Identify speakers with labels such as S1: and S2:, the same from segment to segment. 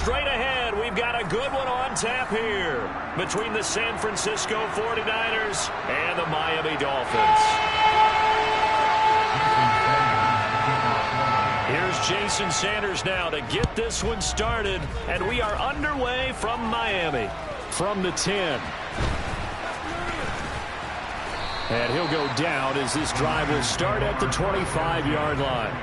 S1: Straight ahead, we've got a good one on tap here between the San Francisco 49ers and the Miami Dolphins. Here's Jason Sanders now to get this one started, and we are underway from Miami, from the 10. And he'll go down as this drive will start at the 25-yard line.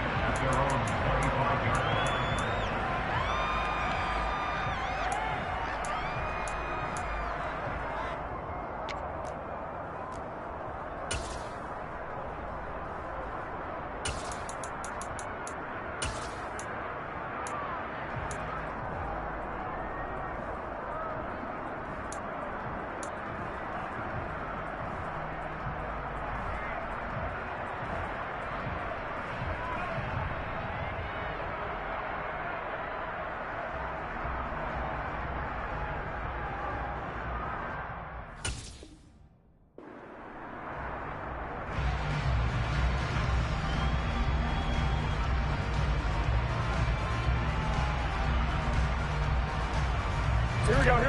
S2: Here we go. What do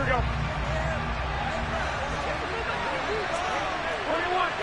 S2: you want?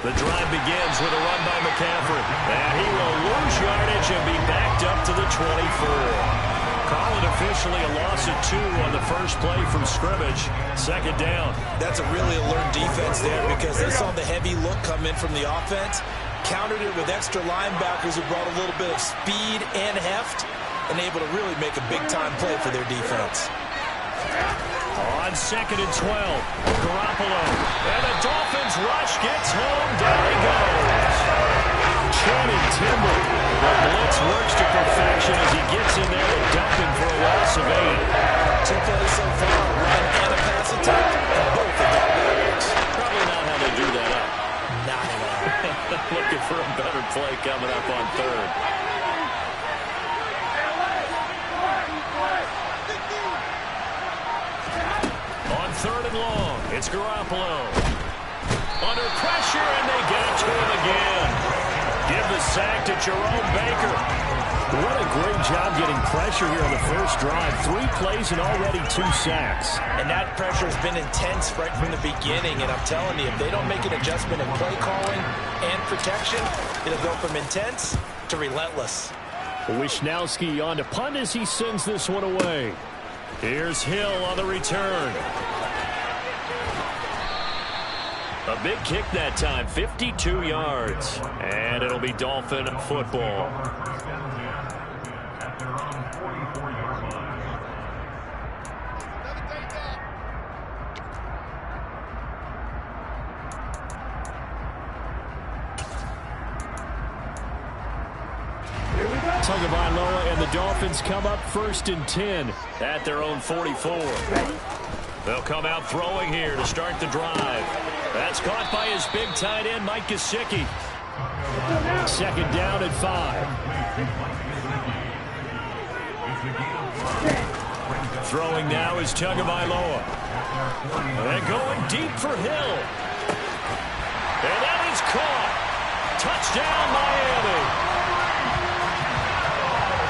S1: The drive begins with a run by McCaffrey. And he will lose yardage and be backed up to the 24. Call it officially a loss of 2 on the first play from scrimmage. Second down.
S3: That's a really alert defense there because they saw the heavy look come in from the offense, countered it with extra linebackers who brought a little bit of speed and heft, and able to really make a big-time play for their defense.
S1: On 2nd and 12, Garoppolo. And the Dolphins rush gets home. Down he goes. Channing Timber. The blitz works to perfection as he gets in there and dump him for a loss of 8.
S3: 2 plays so far, run and a pass attempt, and both of them works.
S1: Probably not how they do that up.
S3: Not at all.
S1: Looking for a better play coming up on 3rd. On 3rd and long, it's Garoppolo. Under pressure, and they get it to him again. Give the sack to Jerome Baker. What a great job getting pressure here on the first drive. 3 plays and already 2 sacks.
S3: And that pressure has been intense right from the beginning. And I'm telling you, if they don't make an adjustment in play calling and protection, it'll go from intense to relentless.
S1: Wishnowski on to punt as he sends this one away. Here's Hill on the return. A big kick that time, 52 yards. And it'll be Dolphin football. Tagovailoa and the Dolphins come up 1st and 10 at their own 44. They'll come out throwing here to start the drive. That's caught by his big tight end, Mike Gesicki. 2nd down at 5. Throwing now is Tagovailoa. And going deep for Hill. And that is caught. Touchdown, Miami.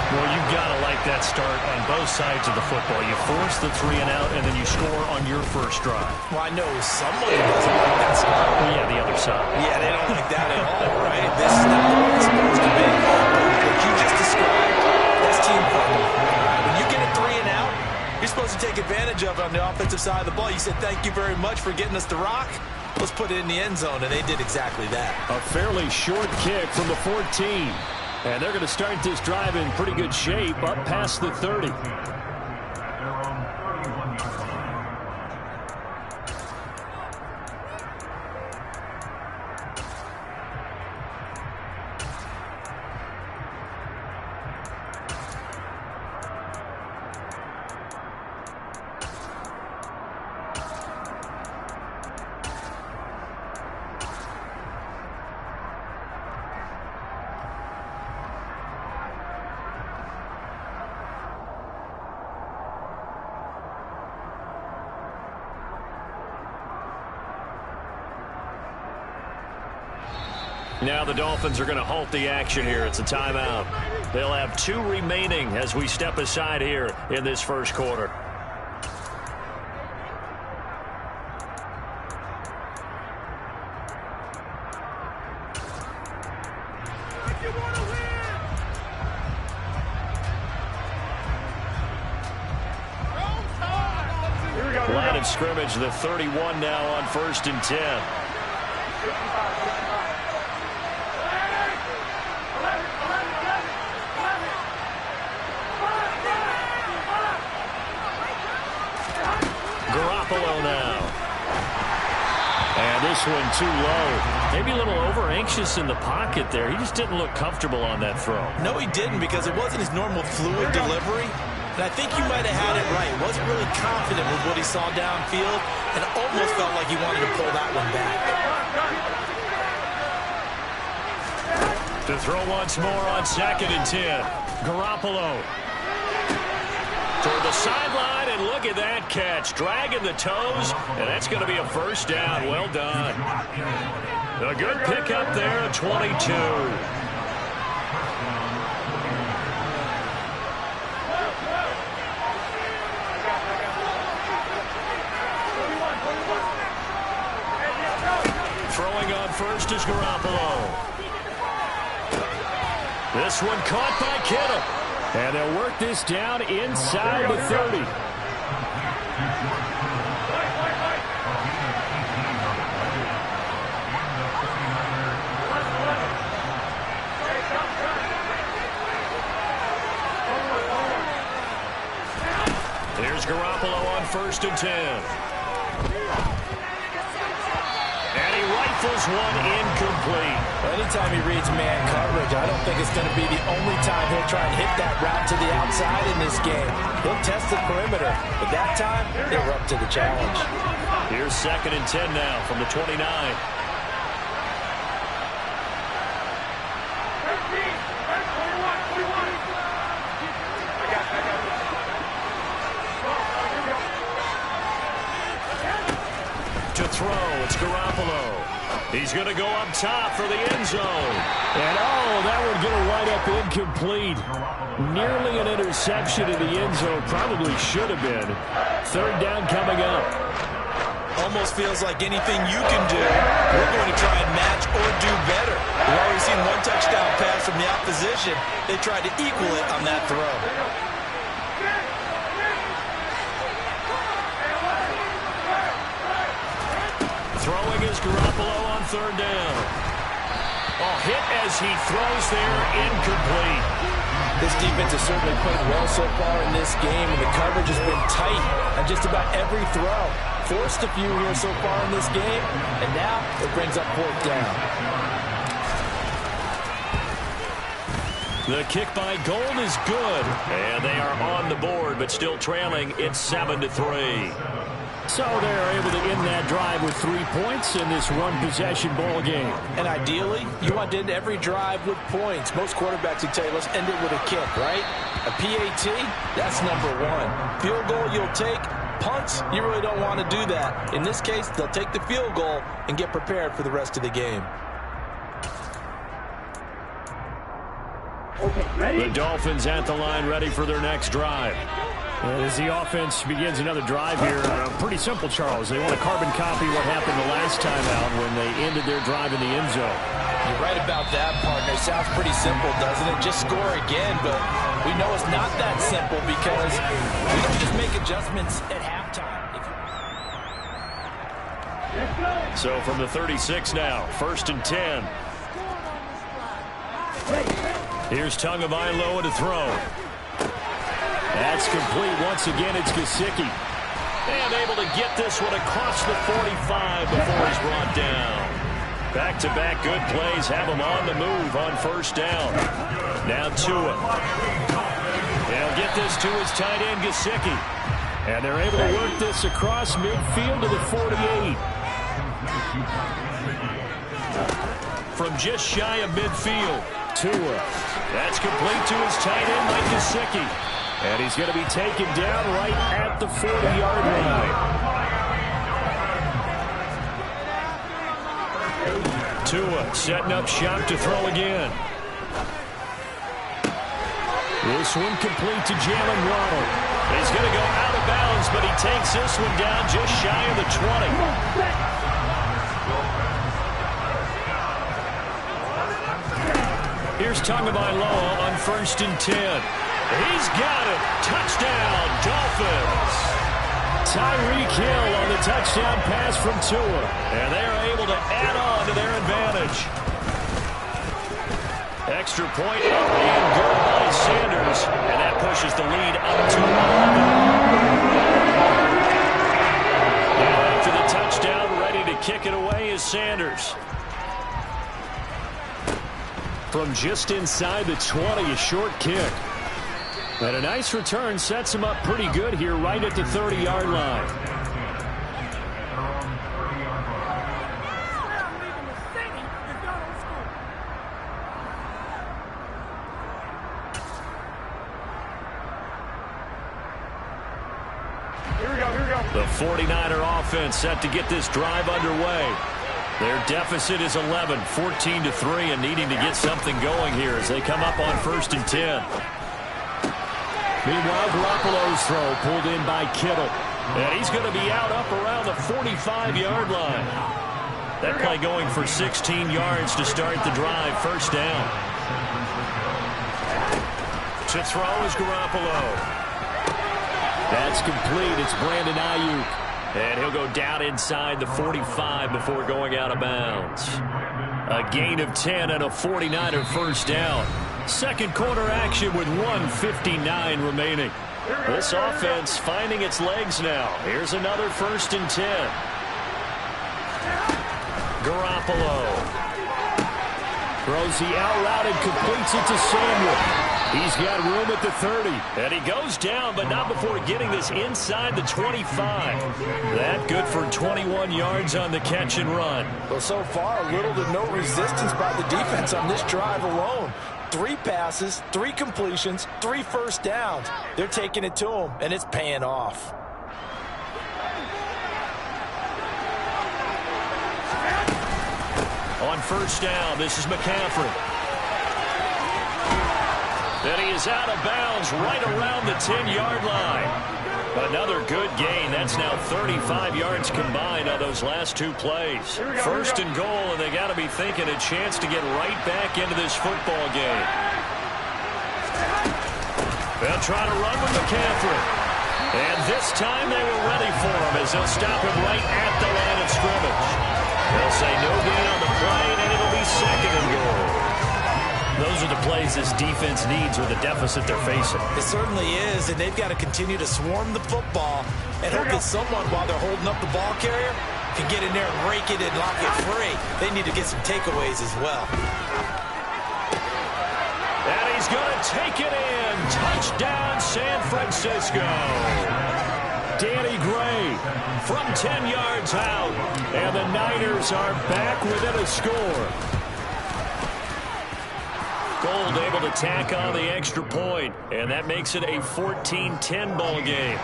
S1: Well, you've got to like that start on both sides of the football. You force the 3 and out, and then you score on your first drive.
S3: Well, I know someone who doesn't like that start.
S1: Well, yeah, the other side.
S3: Yeah, they don't like that at all, right? This is not what it's supposed to be. What you just described, that's team football. When you get a 3 and out, you're supposed to take advantage of it on the offensive side of the ball. You said, thank you very much for getting us the rock. Let's put it in the end zone, and they did exactly that.
S1: A fairly short kick from the 14. And they're going to start this drive in pretty good shape up past the 30. Now the Dolphins are going to halt the action here. It's a timeout. They'll have 2 remaining as we step aside here in this first quarter. Line of scrimmage, the 31 now on 1st and 10. Garoppolo now. And this one too low. Maybe a little over-anxious in the pocket there. He just didn't look comfortable on that throw.
S3: No, he didn't, because it wasn't his normal fluid delivery. And I think he might have had it right. Wasn't really confident with what he saw downfield, and almost felt like he wanted to pull that one back.
S1: To throw once more on 2nd and 10. Garoppolo. Toward the sideline, and look at that catch. Dragging the toes, and that's going to be a first down. Well done. A good pickup there at 22. Throwing on first is Garoppolo. This one caught by Kittle. And they'll work this down inside the 30. Here's Garoppolo on 1st and 10. And he rifles one incomplete.
S4: Anytime he reads man coverage, I don't think it's going to be the only time he'll try and hit that route to the outside in this game. He'll test the perimeter, but that time, they were up to the challenge.
S1: Here's 2nd and 10 now from the 29. To throw, it's Garoppolo. He's going to go up top for the end zone. And, that one going to wind up incomplete. Nearly an interception in the end zone. Probably should have been. 3rd down coming up.
S3: Almost feels like anything you can do, we're going to try and match or do better. We've already seen one touchdown pass from the opposition. They tried to equal it on that throw.
S1: Throwing is Garoppolo on 3rd down. Hit as he throws there, incomplete.
S4: This defense has certainly played well so far in this game, and the coverage has been tight on just about every throw. Forced a few here so far in this game, and now it brings up 4th down.
S1: The kick by Gold is good, and they are on the board, but still trailing. It's 7-3. So they're able to end that drive with 3 points in this one-possession ball game.
S4: And ideally, you want to end every drive with points. Most quarterbacks would tell you, let's end it with a kick, right? A PAT, that's number 1. Field goal you'll take. Punts, you really don't want to do that. In this case, they'll take the field goal and get prepared for the rest of the game.
S1: The Dolphins at the line, ready for their next drive.
S2: As the offense begins another drive here, pretty simple, Charles. They want to carbon copy what happened the last time out when they ended their drive in the end zone.
S4: You're right about that, partner. Sounds pretty simple, doesn't it? Just score again, but we know it's not that simple because we don't just make adjustments at halftime.
S1: So from the 36 now, 1st and 10. Here's Tagovailoa to throw. That's complete. Once again, it's Gesicki. And able to get this one across the 45 before he's brought down. Back-to-back good plays have him on the move on 1st down. Now Tua. They'll get this to his tight end, Gesicki. And they're able to work this across midfield to the 48. From just shy of midfield, Tua. That's complete to his tight end, Mike Gesicki. And he's going to be taken down right at the 40-yard line.
S2: Tua setting up shop to throw again. This one complete to Jalen Waddle. He's going to go out of bounds, but he takes this one down just shy of the 20. Here's Tagovailoa on 1st and 10. He's got it. Touchdown, Dolphins. Tyreek Hill on the touchdown pass from Tua. And they are able to add on to their advantage. Extra point up and good by Sanders. And that pushes the lead up to 11. And after the touchdown, ready to kick it away is Sanders. From just inside the 20, a short kick. And a nice return sets him up pretty good here right at the 30-yard line.
S5: Here we go.
S2: The 49er offense set to get this drive underway. Their deficit is 11, 14-3, and needing to get something going here as they come up on 1st and 10. Meanwhile, Garoppolo's throw pulled in by Kittle. And he's going to be out up around the 45-yard line. That play going for 16 yards to start the drive. 1st down. To throw is Garoppolo. That's complete. It's Brandon Ayuk. And he'll go down inside the 45 before going out of bounds. A gain of 10 and a 49er 1st down. Second quarter action with 1:59 remaining. This offense finding its legs now. Here's another 1st and 10. Garoppolo throws the out route and completes it to Samuel. He's got room at the 30. And he goes down, but not before getting this inside the 25. That good for 21 yards on the catch and run.
S4: Well, so far, little to no resistance by the defense on this drive alone. 3 passes, 3 completions, 3 first downs. They're taking it to him, and it's paying off.
S2: On 1st down, this is McCaffrey. Then he is out of bounds right around the 10-yard line. Another good gain. That's now 35 yards combined on those last 2 plays. 1st and goal, and they got to be thinking a chance to get right back into this football game. They'll try to run with McCaffrey. And this time they were ready for him as they'll stop him right at the line of scrimmage. They'll say no gain on the play, and it'll be 2nd and goal. Those are the plays this defense needs with the deficit they're facing.
S4: It certainly is, and they've got to continue to swarm the football and hope that someone, while they're holding up the ball carrier, can get in there and rake it and lock it free. They need to get some takeaways as well.
S2: And he's going to take it in. Touchdown, San Francisco. Danny Gray from 10 yards out. And the Niners are back within a score. Gold able to tack on the extra point, and that makes it a 14-10 ball game.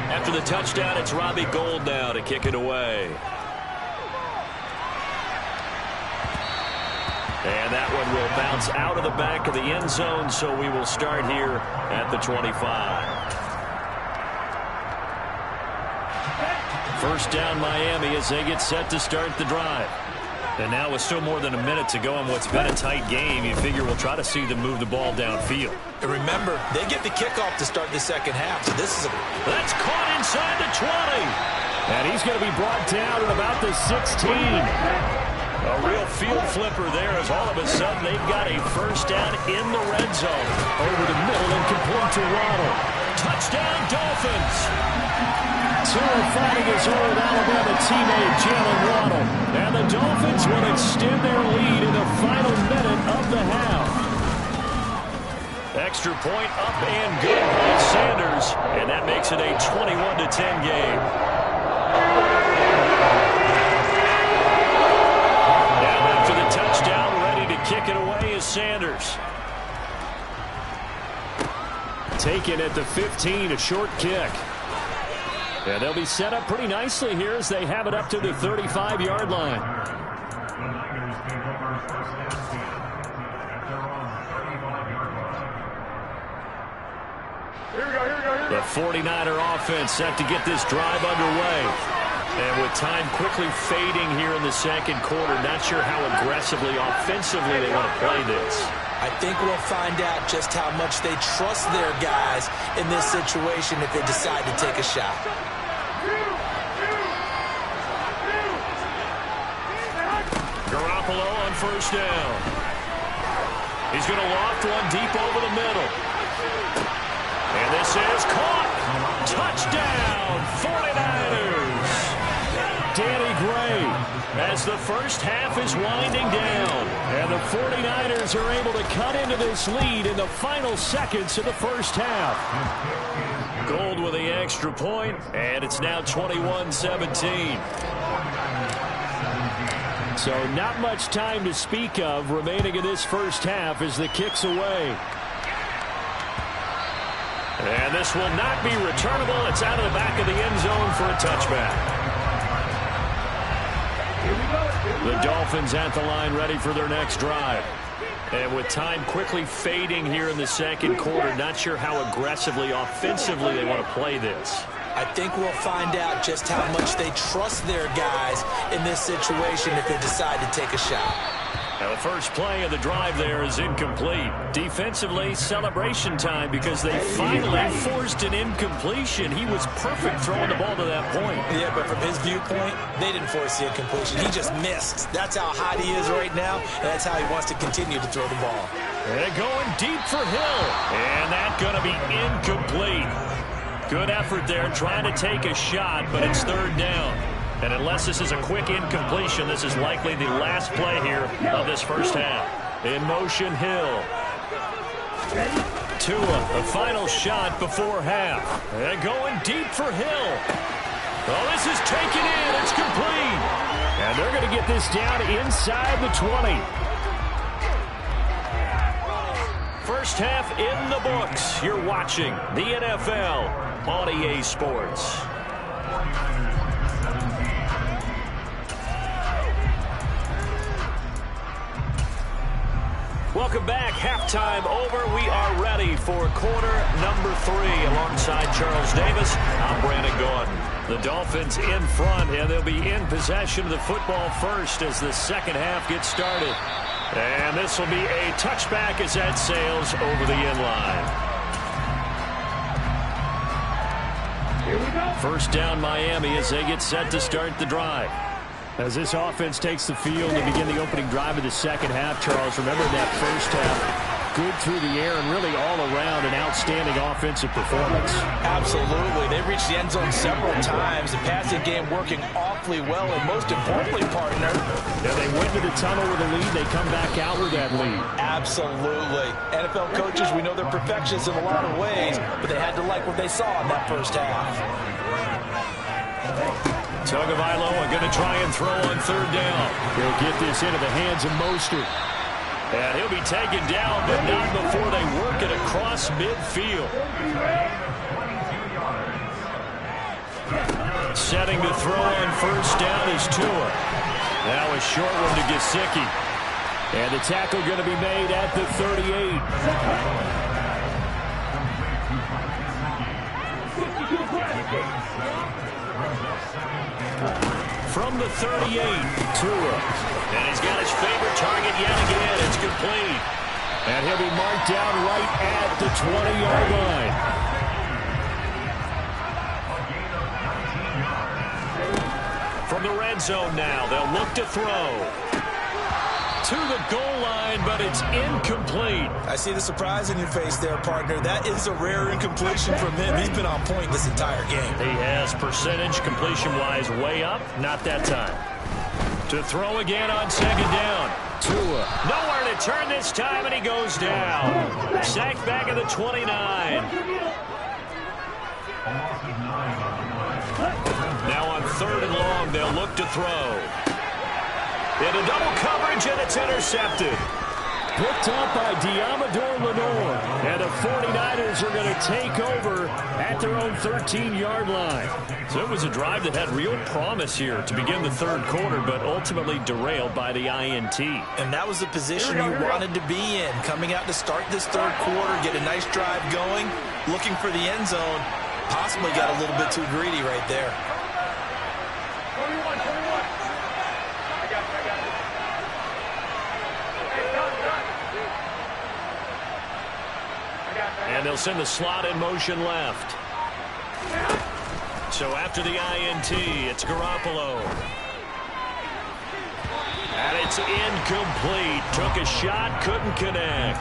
S2: After the touchdown, it's Robbie Gould now to kick it away. And that one will bounce out of the back of the end zone, so we will start here at the 25. 1st down Miami as they get set to start the drive. And now with still more than a minute to go in what's been a tight game, you figure we'll try to see them move the ball downfield.
S4: And remember, they get the kickoff to start the 2nd half, so this is
S2: That's caught inside the 20. And he's going to be brought down at about the 16. A real field flipper there as all of a sudden they've got a 1st down in the red zone. Over the middle and complete to Waddle. Touchdown, Dolphins. Tua fighting his old Alabama teammate, Jalen Waddle. And the Dolphins will extend their lead in the final minute of the half. Extra point up and good by Sanders. And that makes it a 21-10 game. Now after the touchdown, ready to kick it away is Sanders. Taken at the 15, a short kick. And they'll be set up pretty nicely here as they have it up to the 35-yard line. The 49er offense set to get this drive underway. And with time quickly fading here in the second quarter, not sure how aggressively, offensively they want to play this.
S4: I think we'll find out just how much they trust their guys in this situation if they decide to take a shot.
S2: Garoppolo on first down. He's going to loft one deep over the middle. And this is caught. Touchdown, 49ers. Danny Gray as the first half is winding down. And the 49ers are able to cut into this lead in the final seconds of the first half. Gold with the extra point, and it's now 21-17. So not much time to speak of remaining in this first half as the kick's away. And this will not be returnable. It's out of the back of the end zone for a touchback. The Dolphins at the line ready for their next drive. And with time quickly fading here in the second quarter, not sure how aggressively, offensively they want to play this.
S4: I think we'll find out just how much they trust their guys in this situation if they decide to take a shot.
S2: Now the first play of the drive there is incomplete. Defensively, celebration time because they finally forced an incompletion. He was perfect throwing the ball to that point.
S4: Yeah, but from his viewpoint, they didn't force the incompletion. He just missed. That's how hot he is right now, and that's how he wants to continue to throw the ball.
S2: And going deep for Hill. And that's going to be incomplete. Good effort there trying to take a shot, but it's third down. And unless this is a quick incompletion, this is likely the last play here of this first half. In motion, Hill. Tua, the final shot before half. And going deep for Hill. Oh, this is taken in. It's complete. And they're going to get this down inside the 20. First half in the books. You're watching the NFL on EA Sports. Welcome back. Halftime over. We are ready for quarter number 3. Alongside Charles Davis, I'm Brandon Gordon. The Dolphins in front, and they'll be in possession of the football first as the second half gets started. And this will be a touchback as that sails over the end line. Here we go. First down Miami as they get set to start the drive. As this offense takes the field to begin the opening drive of the second half, Charles, remember that first half, good through the air and really all around an outstanding offensive performance.
S4: Absolutely. They reached the end zone several times. The passing game working awfully well, and most importantly, partner.
S2: Yeah, they went to the tunnel with a lead. They come back out with that lead.
S4: Absolutely. NFL coaches, we know they're perfectionists in a lot of ways, but they had to like what they saw in that first half.
S2: Tagovailoa going to try and throw on third down. He'll get this into the hands of Mostert. And he'll be taken down, but not before they work it across midfield. Setting to throw on first down is Tua. Now a short one to Gesicki. And the tackle going to be made at the 38. From the 38, Tua. And he's got his favorite target yet again. It's complete. And he'll be marked down right at the 20-yard line. From the red zone now, they'll look to throw. To the goal line, but it's incomplete.
S4: I see the surprise in your face there, partner. That is a rare incompletion from him. He's been on point this entire game.
S2: He has percentage completion-wise way up. Not that time. To throw again on second down. Tua. Nowhere to turn this time, and he goes down. Sacked back at the 29. Now on third and long, they'll look to throw. Into double coverage, and it's intercepted. Picked up by Diamador Lenore. And the 49ers are going to take over at their own 13-yard line. So it was a drive that had real promise here to begin the third quarter, but ultimately derailed by the INT.
S4: And that was the position you wanted to be in. Coming out to start this third quarter, get a nice drive going, looking for the end zone. Possibly got a little bit too greedy right there.
S2: And they'll send the slot in motion left. So after the INT, it's Garoppolo. And it's incomplete. Took a shot, couldn't connect.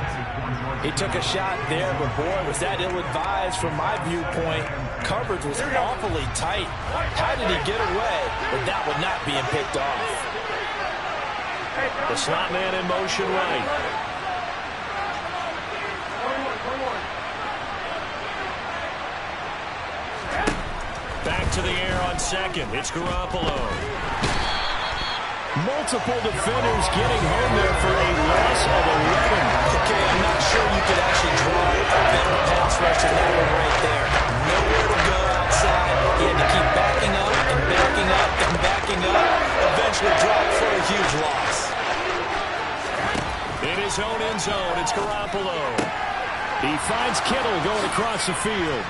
S4: He took a shot there, but boy, was that ill-advised from my viewpoint. Coverage was awfully tight. How did he get away? But that would not being picked off.
S2: The slot man in motion right. Back to the air on second. It's Garoppolo. Multiple defenders getting home there for a loss of 11.
S4: Okay, I'm not sure you could actually draw a better pass rush than that one right there. Nowhere to go outside. He had to keep backing up and backing up and backing up. Eventually dropped for a huge loss.
S2: In his own end zone, it's Garoppolo. He finds Kittle going across the field.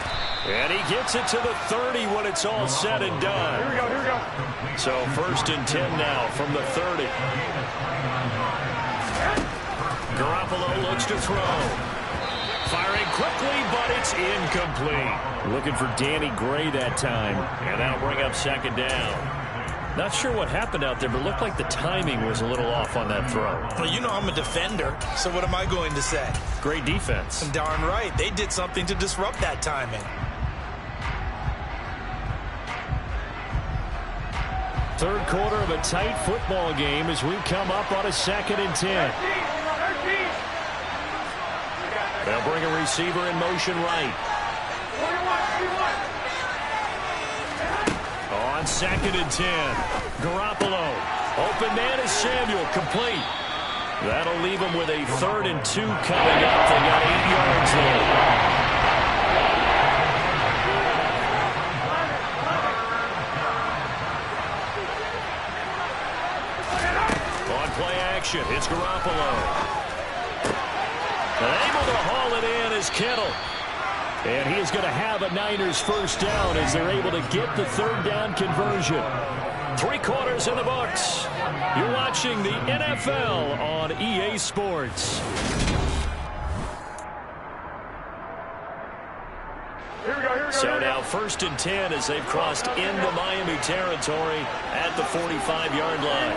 S2: And he gets it to the 30 when it's all said and done.
S1: Here we go.
S2: So 1st and 10 now from the 30. Garoppolo looks to throw. Firing quickly, but it's incomplete. Looking for Danny Gray that time. And that'll bring up 2nd down. Not sure what happened out there, but it looked like the timing was a little off on that throw.
S4: Well, you know I'm a defender, so what am I going to say?
S2: Great defense.
S4: Darn right. They did something to disrupt that timing.
S2: Third quarter of a tight football game as we come up on a 2nd and 10. They'll bring a receiver in motion right. On 2nd and 10, Garoppolo. Open man is Samuel, complete. That'll leave him with a 3rd and 2 coming up. They got 8 yards there. It's Garoppolo. Able to haul it in is Kittle. And he is going to have a Niners first down as they're able to get the 3rd down conversion. 3 quarters in the books. You're watching the NFL on EA Sports. So now 1st and 10 as they've crossed into Miami territory at the 45-yard line.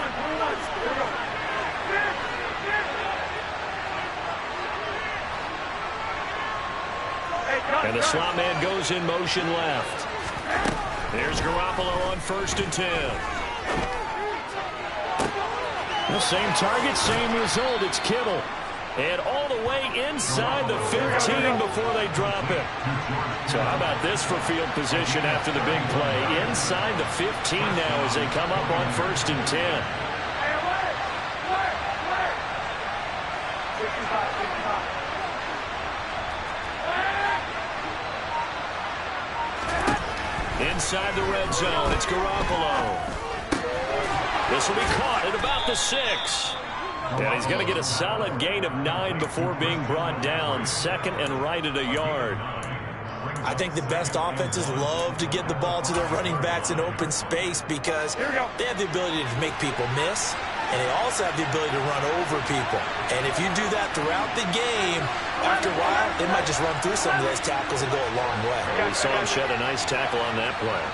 S2: And the slot man goes in motion left. There's Garoppolo on 1st and 10. The same target, same result. It's Kittle. And all the way inside the 15 before they drop it. So how about this for field position after the big play? Inside the 15 now as they come up on 1st and 10. Inside the red zone, it's Garoppolo. This will be caught at about the 6. And he's going to get a solid gain of 9 before being brought down. 2nd and right at a yard.
S4: I think the best offenses love to get the ball to their running backs in open space because they have the ability to make people miss, and they also have the ability to run over people. And if you do that throughout the game, after a while, they might just run through some of those tackles and go a long way.
S2: Well, we saw him shed a nice tackle on that play.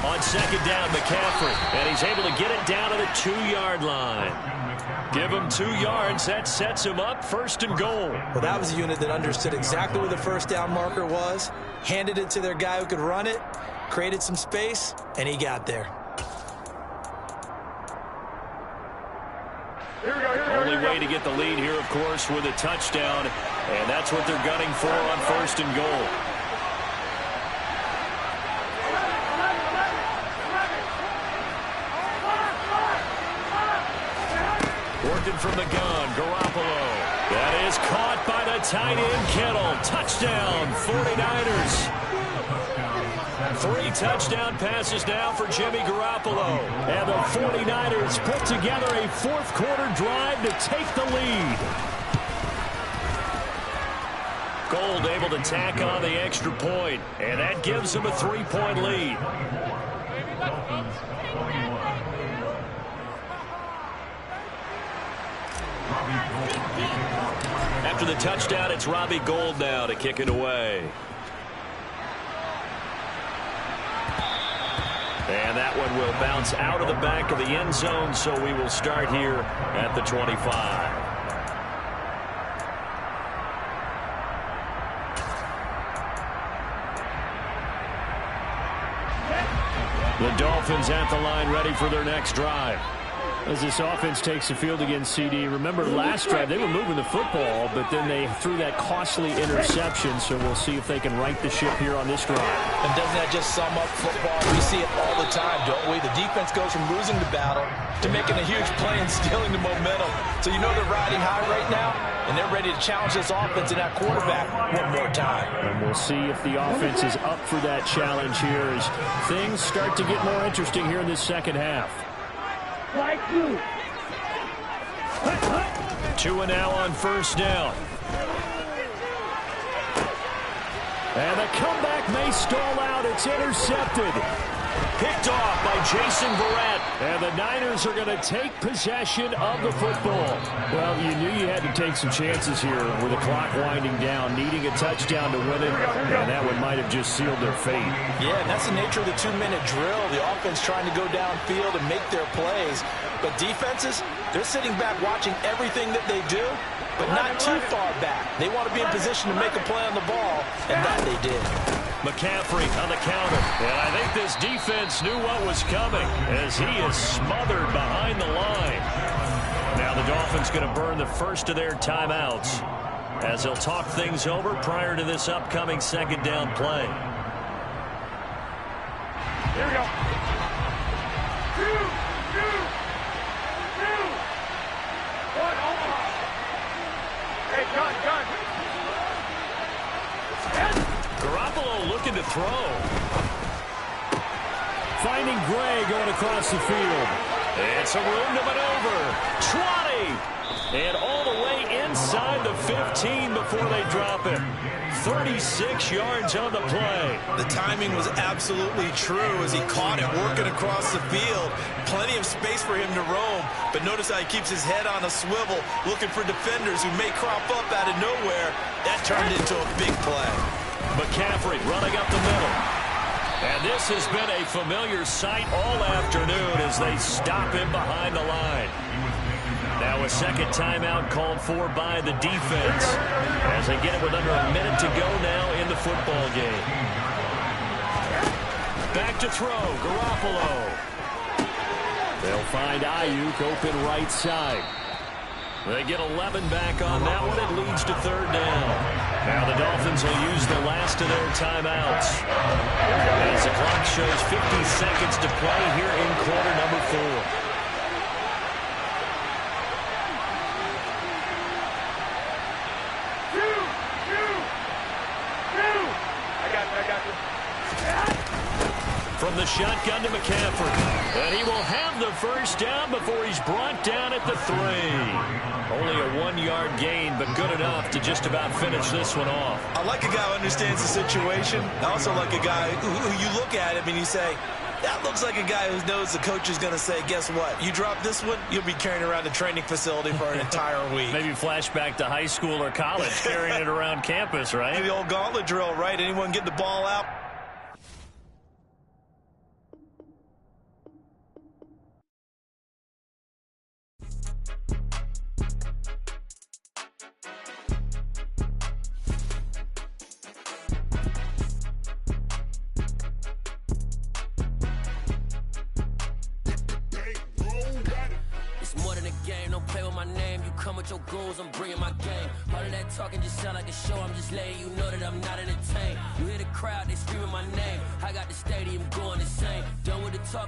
S2: On 2nd down, McCaffrey, and he's able to get it down to the 2-yard line. Give him 2 yards. That sets him up 1st and goal.
S4: Well, that was a unit that understood exactly where the 1st down marker was, handed it to their guy who could run it, created some space, and he got there.
S2: Only way to get the lead here, of course, with a touchdown, and that's what they're gunning for on 1st and goal.
S1: looking from the gun. Garoppolo. That is caught by the tight end, Kittle. Touchdown, 49ers. 3 touchdown passes now for Jimmy Garoppolo. And the 49ers put together a fourth-quarter drive to take the lead. Gold able to tack on the extra point, and that gives them a 3-point lead. After the touchdown, it's Robbie Gould now to kick it away. And that one will bounce out of the back of the end zone, so we will start here at the 25. The Dolphins at the line, ready for their next drive. As this offense takes the field against CD, remember last drive they were moving the football, but then they threw that costly interception, so we'll see if they can right the ship here on this drive.
S4: And doesn't that just sum up football? We see it all the time, don't we? The defense goes from losing the battle to making a huge play and stealing the momentum. So you know they're riding high right now, and they're ready to challenge this offense and that quarterback one more time.
S1: And we'll see if the offense is up for that challenge here as things start to get more interesting here in this second half. Tua now on first down. And the comeback may stall out. It's intercepted. Picked off by Jason Verrett. And the Niners are going to take possession of the football. Well, you knew you had to take some chances here with the clock winding down, needing a touchdown to win it, and that one might have just sealed their fate.
S4: Yeah, and that's the nature of the 2-minute drill. The offense trying to go downfield and make their plays. But defenses, they're sitting back watching everything that they do, but not too far back. They want to be in position to make a play on the ball, and that they did.
S1: McCaffrey on the counter. And I think this defense knew what was coming as he is smothered behind the line. Now the Dolphins going to burn the first of their timeouts as they'll talk things over prior to this upcoming second down play.
S2: Here we go. Two. One, Omaha. Hey, gun.
S1: Garoppolo looking to throw. Finding Gray going across the field. It's a room to maneuver. 20. And all the way inside the 15 before they drop it. 36 yards on the play.
S3: The timing was absolutely true as he caught it working across the field. Plenty of space for him to roam. But notice how he keeps his head on a swivel looking for defenders who may crop up out of nowhere. That turned into a big play.
S1: McCaffrey running up the middle. And this has been a familiar sight all afternoon as they stop him behind the line. Now a second timeout called for by the defense as they get it with under a minute to go now in the football game. Back to throw, Garoppolo. They'll find Ayuk open right side. They get 11 back on that one. It leads to third down. Now the Dolphins will use the last of their timeouts as the clock shows 50 seconds to play here in quarter number 4. From the shotgun to McCaffrey. And he will have the first down before he's brought down at the 3. Only a 1-yard gain, but good enough to just about finish this one off.
S3: I like a guy who understands the situation. I also like a guy who you look at him and you say, that looks like a guy who knows the coach is going to say, guess what? You drop this one, you'll be carrying around the training facility for an entire week.
S1: Maybe flashback to high school or college, carrying it around campus, right?
S3: The old gauntlet drill, right? Anyone get the ball out?
S5: Your goals, I'm bringing my game. All of that talking just sound like a show. I'm just letting you know that I'm not entertained. You hear the crowd, they screaming my name. I got the stadium going insane. Done with the talking.